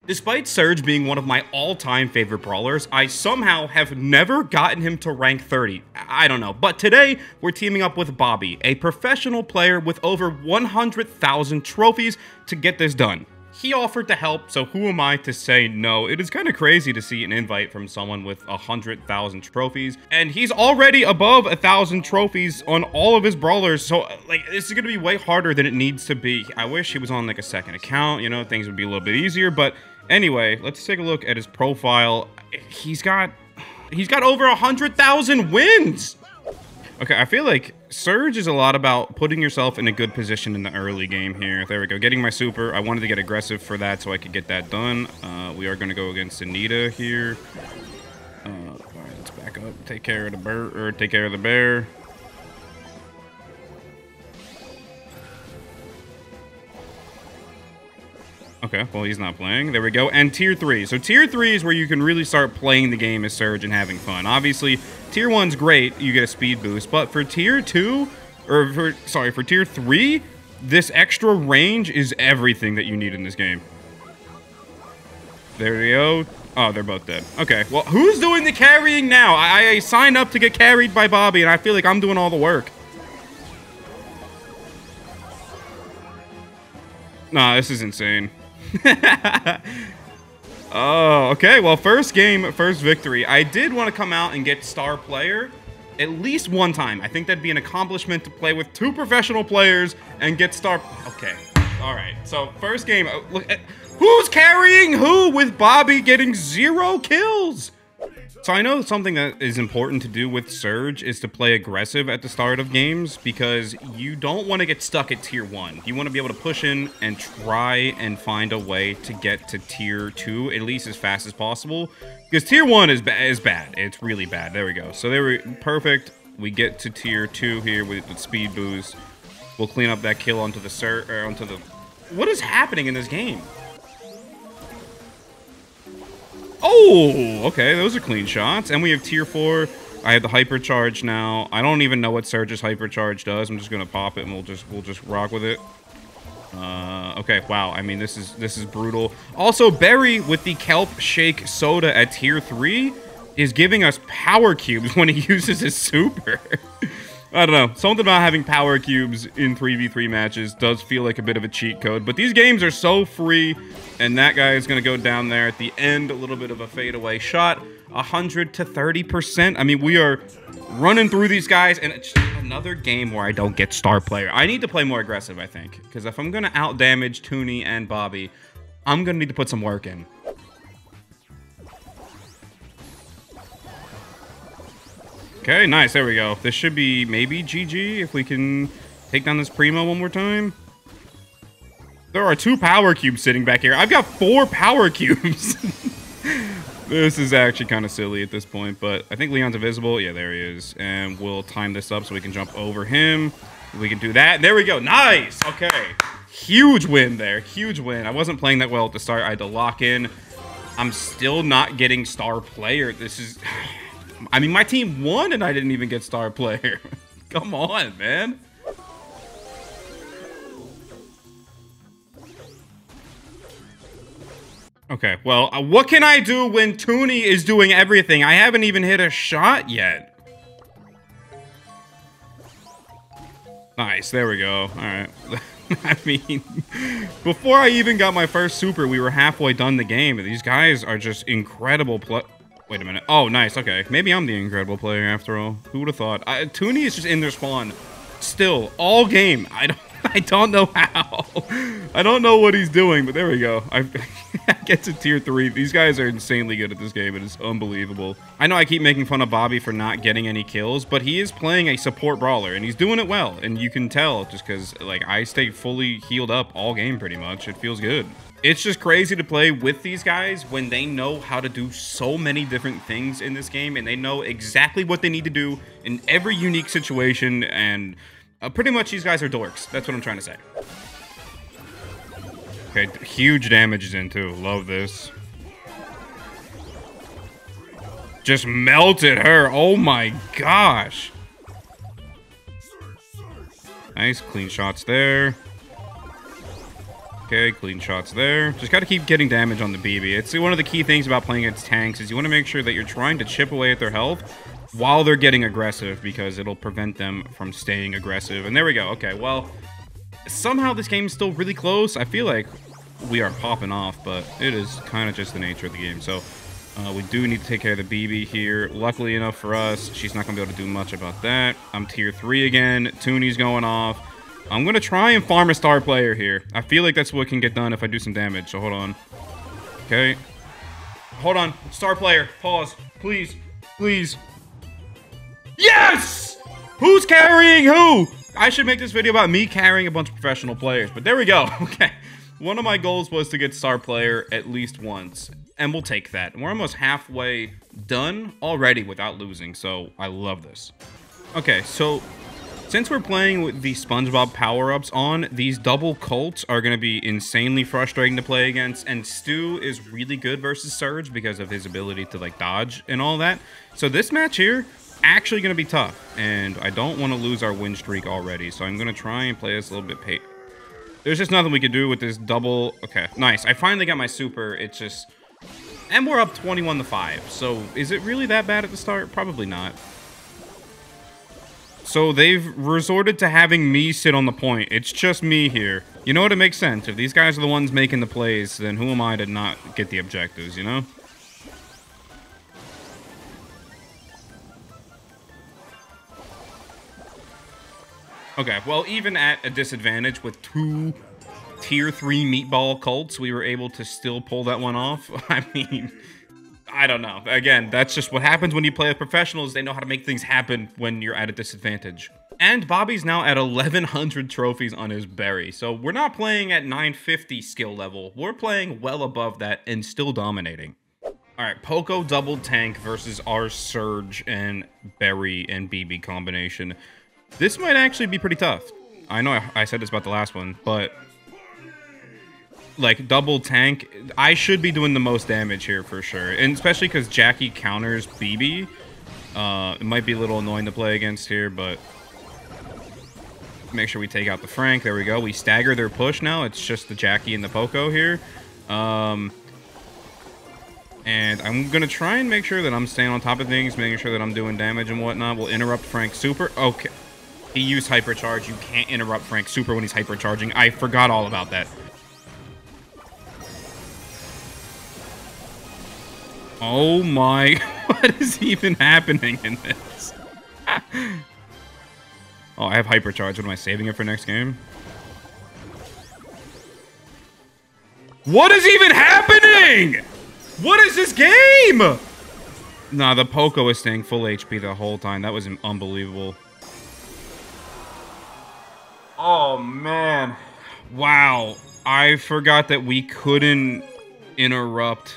Despite Surge being one of my all-time favorite brawlers, I somehow have never gotten him to rank 30. I don't know, but today we're teaming up with Bobby, a professional player with over 100,000 trophies, to get this done. He offered to help, so who am I to say no? It is kind of crazy to see an invite from someone with 100,000 trophies, and he's already above 1,000 trophies on all of his brawlers, so like this is gonna be way harder than it needs to be. I wish he was on like a second account, you know, things would be a little bit easier, but anyway, let's take a look at his profile. He's got over 100,000 wins. Okay, I feel like Surge is a lot about putting yourself in a good position in the early game here. There we go, getting my super. I wanted to get aggressive for that so I could get that done. We are going to go against Anita here. All right, let's back up. Take care of the bird, or take care of the bear. Okay, well, he's not playing. There we go. And Tier 3. So Tier 3 is where you can really start playing the game as Surge and having fun. Obviously, Tier 1's great. You get a speed boost. But for Tier 2, or for Tier 3, this extra range is everything that you need in this game. There we go. Oh, they're both dead. Okay, well, who's doing the carrying now? I signed up to get carried by Bobby, and I feel like I'm doing all the work. Nah, this is insane. Oh, okay. Well, first game, first victory. I did want to come out and get star player at least one time. I think that'd be an accomplishment to play with 2 professional players and get star. Okay. All right. So first game. Look at who's carrying who with Bobby getting 0 kills. So I know something that is important to do with Surge is to play aggressive at the start of games, because you don't want to get stuck at Tier 1. You want to be able to push in and try and find a way to get to Tier 2 at least as fast as possible, because Tier 1 is bad. It's really bad. There we go. So there we perfect. We get to Tier 2 here with the speed boost. We'll clean up that kill onto the What is happening in this game? Oh, okay, those are clean shots. And we have Tier 4. I have the hypercharge now. I don't even know what Surge's hypercharge does. I'm just gonna pop it and we'll just rock with it. Okay, wow. I mean, this is brutal. Also, Barry with the Kelp Shake Soda at Tier 3 is giving us power cubes when he uses his super. I don't know. Something about having power cubes in 3v3 matches does feel like a bit of a cheat code. But these games are so free. And that guy is going to go down there at the end. A little bit of a fadeaway shot. 100 to 30%. I mean, we are running through these guys. And it's another game where I don't get star player. I need to play more aggressive, I think. Because if I'm going to out-damage Toonie and Bobby, I'm going to need to put some work in. Okay, nice. There we go. This should be maybe GG if we can take down this Primo one more time. There are 2 power cubes sitting back here. I've got 4 power cubes. This is actually kind of silly at this point, but I think Leon's invisible. Yeah, there he is. And we'll time this up so we can jump over him. We can do that. There we go. Nice. Okay. Huge win there. Huge win. I wasn't playing that well at the start. I had to lock in. I'm still not getting star player. This is... I mean, my team won and I didn't even get star player. Come on, man. Okay, well, what can I do when Toonie is doing everything? I haven't even hit a shot yet. Nice, there we go. All right. I mean, before I even got my first super, we were halfway done the game. These guys are just incredible Wait a minute. Oh, nice. Okay. Maybe I'm the incredible player after all. Who would have thought? Toonie is just in their spawn. Still, all game. I don't know how. I don't know what he's doing, but there we go. I get to Tier 3. These guys are insanely good at this game. It is unbelievable. I know I keep making fun of Bobby for not getting any kills, but he is playing a support brawler, and he's doing it well. And you can tell just because, like, I stay fully healed up all game pretty much. It feels good. It's just crazy to play with these guys when they know how to do so many different things in this game, and they know exactly what they need to do in every unique situation, and pretty much these guys are dorks. That's what I'm trying to say. Okay, huge damage is in too. Love this. Just melted her. Oh my gosh. Nice, clean shots there. Okay, clean shots there. Just got to keep getting damage on the BB. It's one of the key things about playing against tanks is you want to make sure that you're trying to chip away at their health while they're getting aggressive because it'll prevent them from staying aggressive. And there we go. Okay, well, somehow this game is still really close. I feel like we are popping off, but it is kind of just the nature of the game. So we do need to take care of the BB here. Luckily enough for us, she's not going to be able to do much about that. I'm tier 3 again. Tooney's going off. I'm going to try and farm a star player here. I feel like that's what can get done if I do some damage. So hold on. Okay. Hold on. Star player. Pause. Please. Please. Yes! Who's carrying who? I should make this video about me carrying a bunch of professional players. But there we go. Okay. One of my goals was to get star player at least once. And we'll take that. We're almost halfway done already without losing. So I love this. Okay. So since we're playing with the SpongeBob power-ups on, these double Colts are going to be insanely frustrating to play against, and Stu is really good versus Surge because of his ability to, like, dodge and all that. So this match here, actually going to be tough, and I don't want to lose our win streak already, so I'm going to try and play this a little bit There's just nothing we can do with this double. Okay, nice. I finally got my super. It's just... And we're up 21-5, so is it really that bad at the start? Probably not. So they've resorted to having me sit on the point. It's just me here. You know what? It makes sense. If these guys are the ones making the plays, then who am I to not get the objectives, you know? Okay, well, even at a disadvantage with 2 tier 3 meatball Colts, we were able to still pull that one off. I mean... I don't know. Again, that's just what happens when you play with professionals. They know how to make things happen when you're at a disadvantage. And Bobby's now at 1,100 trophies on his berry. So we're not playing at 950 skill level. We're playing well above that and still dominating. Alright, Poco double tank versus our Surge and berry and BB combination. This might actually be pretty tough. I know I said this about the last one, but... like, double tank, I should be doing the most damage here for sure. And especially because Jackie counters BB. It might be a little annoying to play against here, but... make sure we take out the Frank. There we go. We stagger their push now. It's just the Jackie and the Poco here. And I'm going to try and make sure that I'm staying on top of things, making sure that I'm doing damage and whatnot. We'll interrupt Frank's super. Okay. He used hypercharge. You can't interrupt Frank's super when he's hypercharging. I forgot all about that. Oh my, what is even happening in this? Oh, I have hypercharge. What am I saving it for next game? What is even happening? What is this game? Nah, the Poco is staying full HP the whole time. That was unbelievable. Oh, man. Wow. I forgot that we couldn't interrupt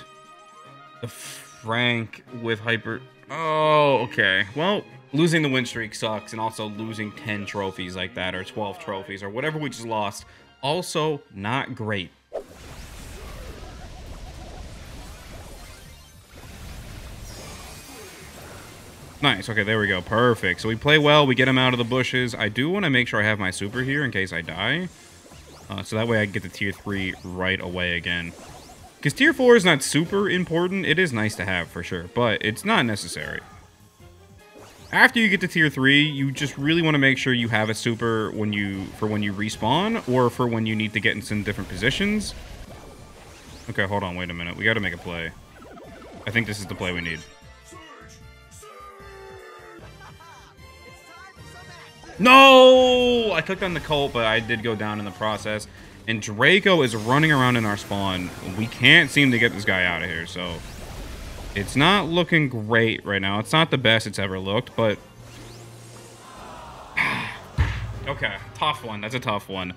the Frank with hyper... Oh, okay. Well, losing the win streak sucks, and also losing 10 trophies like that, or 12 trophies, or whatever we just lost, also not great. Nice. Okay, there we go. Perfect. So we play well. We get him out of the bushes. I do want to make sure I have my super here in case I die. So that way I can get the tier 3 right away again. Because tier 4 is not super important. It is nice to have for sure, but it's not necessary. After you get to tier 3, you just really want to make sure you have a super when you respawn, or for when you need to get in some different positions. Okay, hold on, wait a minute. We got to make a play. I think this is the play we need. No! I clicked on the Colt, but I did go down in the process. And Draco is running around in our spawn. We can't seem to get this guy out of here, so... it's not looking great right now. It's not the best it's ever looked, but... okay, tough one. That's a tough one.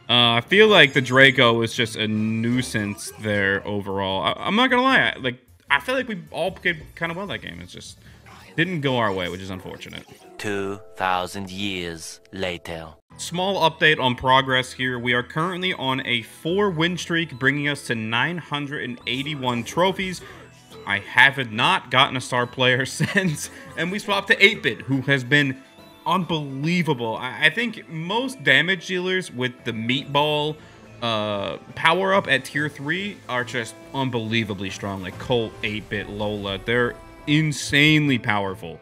I feel like the Draco is just a nuisance there overall. I'm not gonna lie. I feel like we all played kind of well that game. It's just... didn't go our way, which is unfortunate. 2,000 years later. Small update on progress here. We are currently on a 4-win streak, bringing us to 981 trophies. I have not gotten a star player since, and we swapped to 8-Bit, who has been unbelievable. I think most damage dealers with the meatball power up at tier 3 are just unbelievably strong. Like Colt, 8-bit, Lola, they're insanely powerful.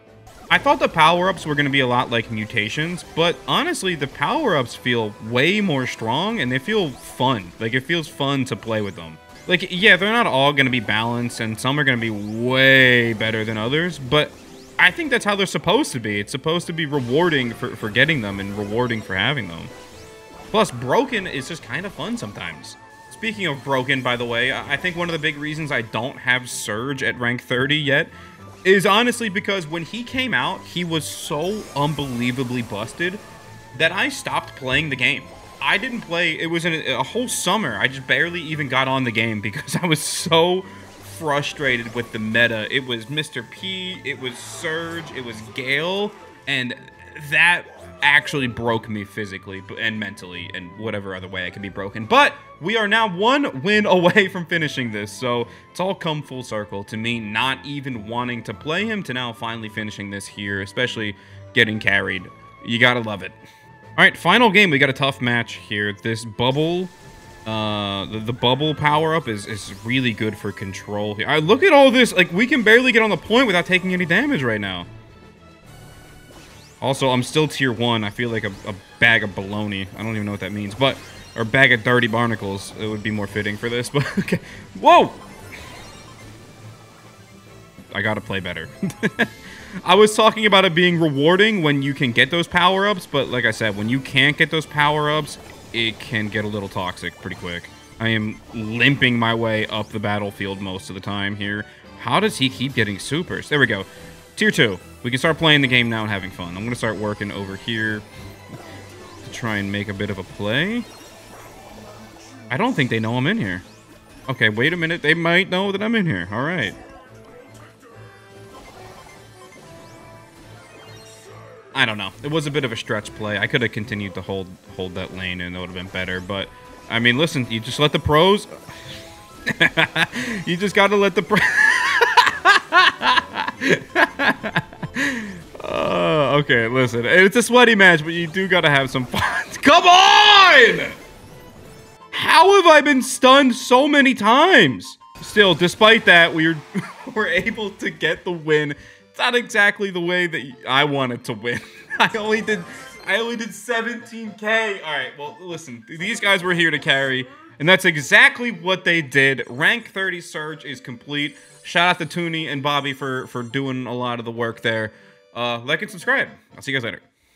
I thought the power-ups were going to be a lot like mutations, but honestly, the power-ups feel way more strong, and they feel fun. Like, it feels fun to play with them. Like, yeah, they're not all going to be balanced, and some are going to be way better than others, but I think that's how they're supposed to be. It's supposed to be rewarding for getting them and rewarding for having them. Plus, broken is just kind of fun sometimes. Speaking of broken, by the way, I think one of the big reasons I don't have Surge at rank 30 yet is honestly because when he came out, he was so unbelievably busted that I stopped playing the game. I didn't play, it was a whole summer, I just barely even got on the game because I was so frustrated with the meta. It was Mr. P, it was Surge, it was Gale, and that actually broke me physically and mentally and whatever other way I could be broken. But we are now 1 win away from finishing this, so it's all come full circle to me not even wanting to play him to now finally finishing this here, especially getting carried. You gotta love it. All right, final game. We got a tough match here. This bubble, the bubble power-up is really good for control here. Look at all this. Like, we can barely get on the point without taking any damage right now. Also, I'm still tier 1. I feel like a bag of baloney. I don't even know what that means, but... Or bag of dirty barnacles. It would be more fitting for this, but... Okay. Whoa! I gotta play better. I was talking about it being rewarding when you can get those power-ups, but like I said, when you can't get those power-ups, it can get a little toxic pretty quick. I am limping my way up the battlefield most of the time here. How does he keep getting supers? There we go. Tier 2. We can start playing the game now and having fun. I'm going to start working over here to try and make a bit of a play. I don't think they know I'm in here. Okay, wait a minute. They might know that I'm in here. All right. I don't know. It was a bit of a stretch play. I could have continued to hold that lane and it would have been better. But, I mean, listen, you just let the pros... you just got to let the pros... Okay, listen. It's a sweaty match, but you do gotta have some fun. Come on! How have I been stunned so many times? Still, despite that, we're able to get the win. It's not exactly the way that I wanted to win. I only did 17k. All right, well, listen. These guys were here to carry, and that's exactly what they did. Rank 30 Surge is complete. Shout out to Tooney and Bobby for doing a lot of the work there. Like and subscribe. I'll see you guys later.